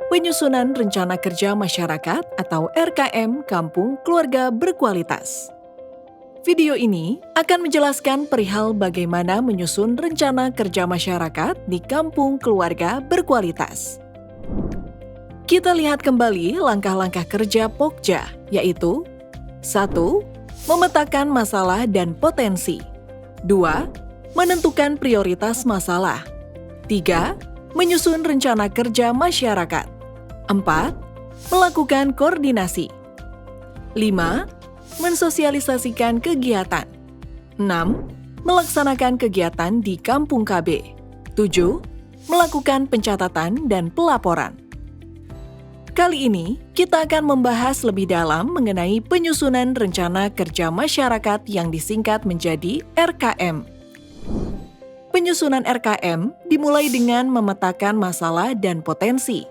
Penyusunan Rencana Kerja Masyarakat atau RKM Kampung Keluarga Berkualitas. Video ini akan menjelaskan perihal bagaimana menyusun rencana kerja masyarakat di kampung keluarga berkualitas. Kita lihat kembali langkah-langkah kerja Pokja, yaitu 1. Memetakan masalah dan potensi. 2. Menentukan prioritas masalah. 3. Menyusun rencana kerja masyarakat. 4. Melakukan koordinasi. 5. Mensosialisasikan kegiatan. 6. Melaksanakan kegiatan di Kampung KB. 7. Melakukan pencatatan dan pelaporan. Kali ini, kita akan membahas lebih dalam mengenai penyusunan rencana kerja masyarakat yang disingkat menjadi RKM. Penyusunan RKM dimulai dengan memetakan masalah dan potensi.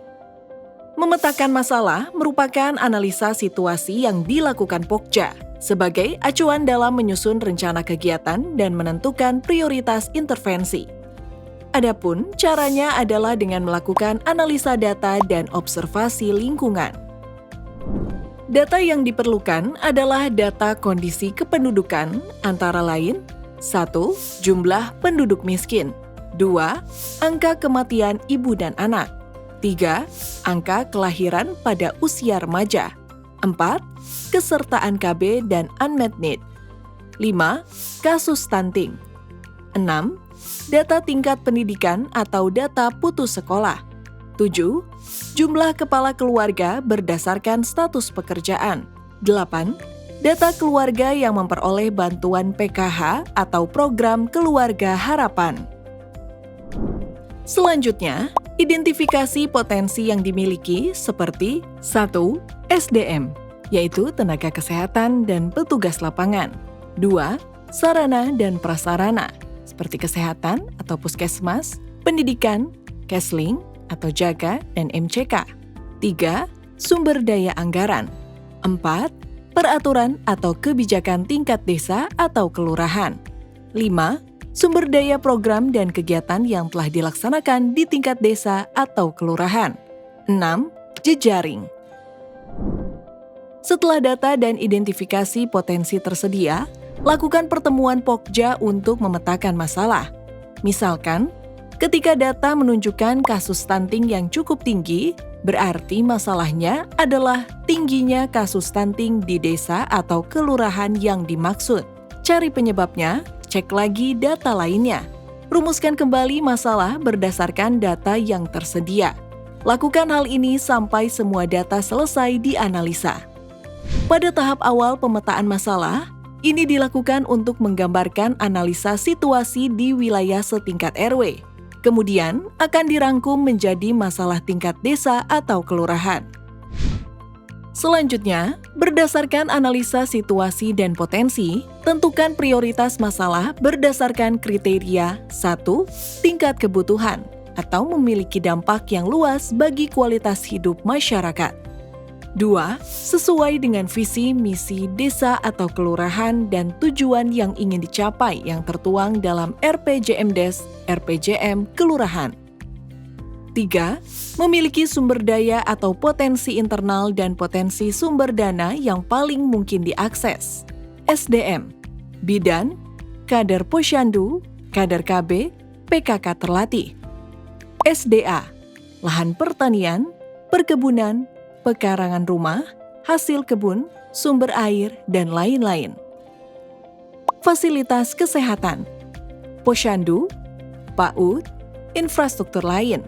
Memetakan masalah merupakan analisa situasi yang dilakukan Pokja sebagai acuan dalam menyusun rencana kegiatan dan menentukan prioritas intervensi. Adapun caranya adalah dengan melakukan analisa data dan observasi lingkungan. Data yang diperlukan adalah data kondisi kependudukan antara lain 1. Jumlah penduduk miskin. 2. Angka kematian ibu dan anak. 3. Angka kelahiran pada usia remaja. 4. Kesertaan KB dan unmet need. 5. Kasus stunting. 6. Data tingkat pendidikan atau data putus sekolah. 7. Jumlah kepala keluarga berdasarkan status pekerjaan. 8. Data keluarga yang memperoleh bantuan PKH atau Program Keluarga Harapan. Selanjutnya, identifikasi potensi yang dimiliki seperti 1. SDM, yaitu tenaga kesehatan dan petugas lapangan. 2. Sarana dan prasarana, seperti kesehatan atau puskesmas, pendidikan, kesling atau jaga dan MCK. 3. Sumber daya anggaran. 4. Peraturan atau kebijakan tingkat desa atau kelurahan. 5. Sumber daya program dan kegiatan yang telah dilaksanakan di tingkat desa atau kelurahan. 6. Jejaring. Setelah data dan identifikasi potensi tersedia, lakukan pertemuan Pokja untuk memetakan masalah. Misalkan, ketika data menunjukkan kasus stunting yang cukup tinggi, berarti masalahnya adalah tingginya kasus stunting di desa atau kelurahan yang dimaksud. Cari penyebabnya, cek lagi data lainnya. Rumuskan kembali masalah berdasarkan data yang tersedia. Lakukan hal ini sampai semua data selesai dianalisa. Pada tahap awal pemetaan masalah, ini dilakukan untuk menggambarkan analisa situasi di wilayah setingkat RW. Kemudian akan dirangkum menjadi masalah tingkat desa atau kelurahan. Selanjutnya, berdasarkan analisa situasi dan potensi, tentukan prioritas masalah berdasarkan kriteria 1. Tingkat kebutuhan atau memiliki dampak yang luas bagi kualitas hidup masyarakat. 2. Sesuai dengan visi misi desa atau kelurahan dan tujuan yang ingin dicapai yang tertuang dalam RPJMdes, RPJM Kelurahan. 3. Memiliki sumber daya atau potensi internal dan potensi sumber dana yang paling mungkin diakses. SDM, bidan, kader posyandu, kader KB, PKK terlatih. SDA, lahan pertanian, perkebunan, pekarangan rumah, hasil kebun, sumber air, dan lain-lain. Fasilitas kesehatan, posyandu, PAUD, infrastruktur lain.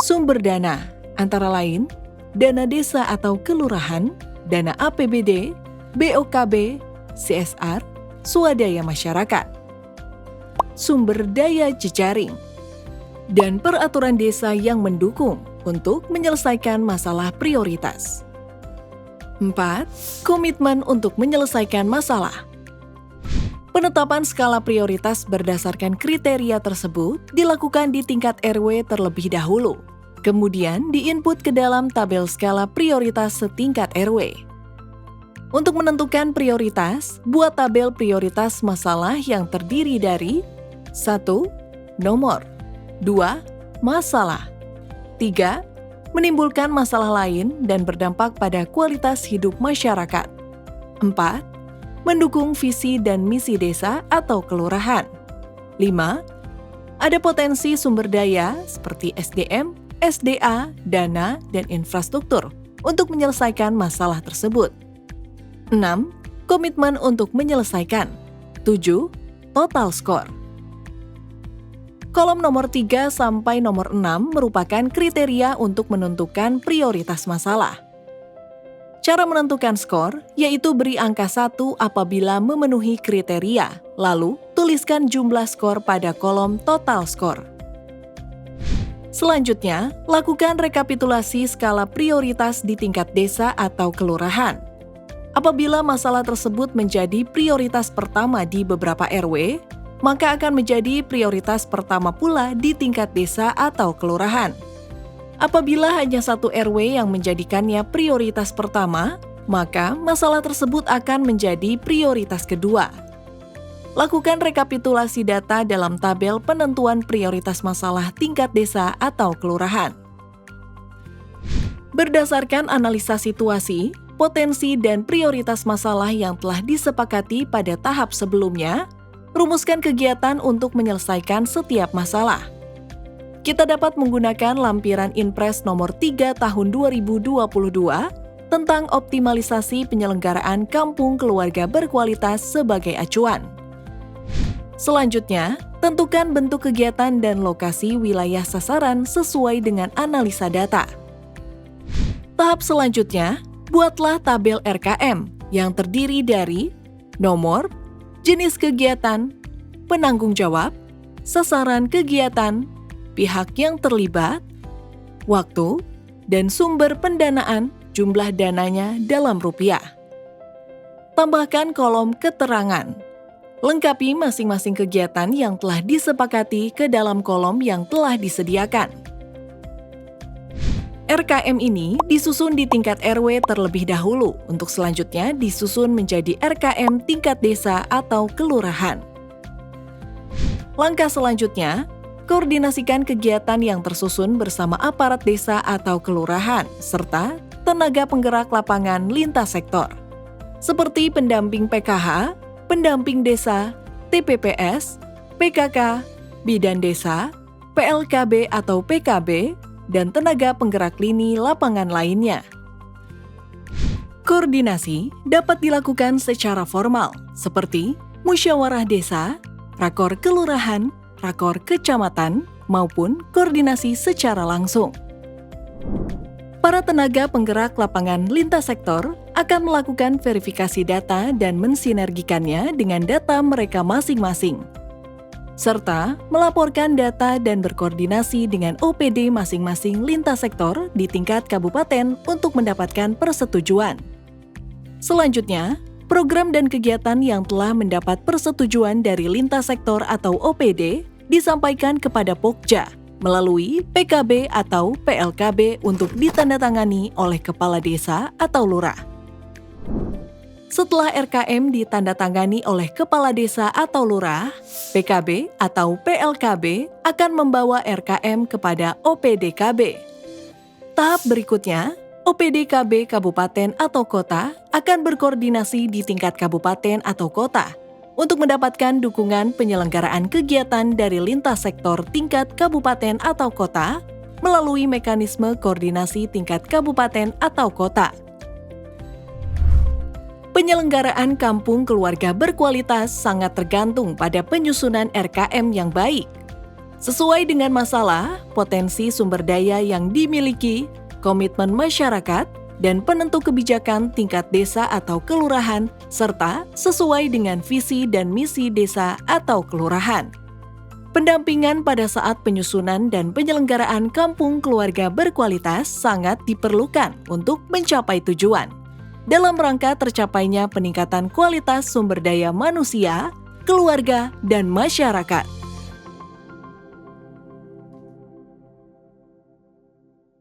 Sumber dana, antara lain, dana desa atau kelurahan, dana APBD, BOKB, CSR, swadaya masyarakat. Sumber daya jejaring, dan peraturan desa yang mendukung untuk menyelesaikan masalah prioritas. 4. Komitmen untuk menyelesaikan masalah. Penetapan skala prioritas berdasarkan kriteria tersebut dilakukan di tingkat RW terlebih dahulu, kemudian diinput ke dalam tabel skala prioritas setingkat RW. Untuk menentukan prioritas, buat tabel prioritas masalah yang terdiri dari 1. Nomor 2. Masalah 3. menimbulkan masalah lain dan berdampak pada kualitas hidup masyarakat. 4. Mendukung visi dan misi desa atau kelurahan. 5. Ada potensi sumber daya seperti SDM, SDA, dana, dan infrastruktur untuk menyelesaikan masalah tersebut. 6. Komitmen untuk menyelesaikan. 7. Total skor. Kolom nomor 3 sampai nomor 6 merupakan kriteria untuk menentukan prioritas masalah. Cara menentukan skor, yaitu beri angka 1 apabila memenuhi kriteria, lalu tuliskan jumlah skor pada kolom total skor. Selanjutnya, lakukan rekapitulasi skala prioritas di tingkat desa atau kelurahan. Apabila masalah tersebut menjadi prioritas pertama di beberapa RW, maka akan menjadi prioritas pertama pula di tingkat desa atau kelurahan. Apabila hanya satu RW yang menjadikannya prioritas pertama, maka masalah tersebut akan menjadi prioritas kedua. Lakukan rekapitulasi data dalam tabel penentuan prioritas masalah tingkat desa atau kelurahan. Berdasarkan analisa situasi, potensi dan prioritas masalah yang telah disepakati pada tahap sebelumnya, rumuskan kegiatan untuk menyelesaikan setiap masalah. Kita dapat menggunakan lampiran Inpres nomor 3 tahun 2022 tentang optimalisasi penyelenggaraan kampung keluarga berkualitas sebagai acuan. Selanjutnya, tentukan bentuk kegiatan dan lokasi wilayah sasaran sesuai dengan analisa data. Tahap selanjutnya, buatlah tabel RKM yang terdiri dari nomor, jenis kegiatan, penanggung jawab, sasaran kegiatan, pihak yang terlibat, waktu, dan sumber pendanaan, jumlah dananya dalam rupiah. Tambahkan kolom keterangan. Lengkapi masing-masing kegiatan yang telah disepakati ke dalam kolom yang telah disediakan. RKM ini disusun di tingkat RW terlebih dahulu untuk selanjutnya disusun menjadi RKM tingkat desa atau kelurahan. Langkah selanjutnya, koordinasikan kegiatan yang tersusun bersama aparat desa atau kelurahan serta tenaga penggerak lapangan lintas sektor, seperti pendamping PKH, pendamping desa, TPPS, PKK, bidan desa, PLKB atau PKB, dan tenaga penggerak lini lapangan lainnya. Koordinasi dapat dilakukan secara formal, seperti musyawarah desa, rakor kelurahan, rakor kecamatan, maupun koordinasi secara langsung. Para tenaga penggerak lapangan lintas sektor akan melakukan verifikasi data dan mensinergikannya dengan data mereka masing-masing, serta melaporkan data dan berkoordinasi dengan OPD masing-masing lintas sektor di tingkat kabupaten untuk mendapatkan persetujuan. Selanjutnya, program dan kegiatan yang telah mendapat persetujuan dari lintas sektor atau OPD disampaikan kepada Pokja melalui PKB atau PLKB untuk ditandatangani oleh Kepala Desa atau Lurah. Setelah RKM ditandatangani oleh Kepala Desa atau Lurah, PKB atau PLKB akan membawa RKM kepada OPDKB. Tahap berikutnya, OPDKB Kabupaten atau Kota akan berkoordinasi di tingkat kabupaten atau kota untuk mendapatkan dukungan penyelenggaraan kegiatan dari lintas sektor tingkat kabupaten atau kota melalui mekanisme koordinasi tingkat kabupaten atau kota. Penyelenggaraan kampung keluarga berkualitas sangat tergantung pada penyusunan RKM yang baik. Sesuai dengan masalah, potensi sumber daya yang dimiliki, komitmen masyarakat, dan penentu kebijakan tingkat desa atau kelurahan, serta sesuai dengan visi dan misi desa atau kelurahan. Pendampingan pada saat penyusunan dan penyelenggaraan kampung keluarga berkualitas sangat diperlukan untuk mencapai tujuan, dalam rangka tercapainya peningkatan kualitas sumber daya manusia, keluarga, dan masyarakat.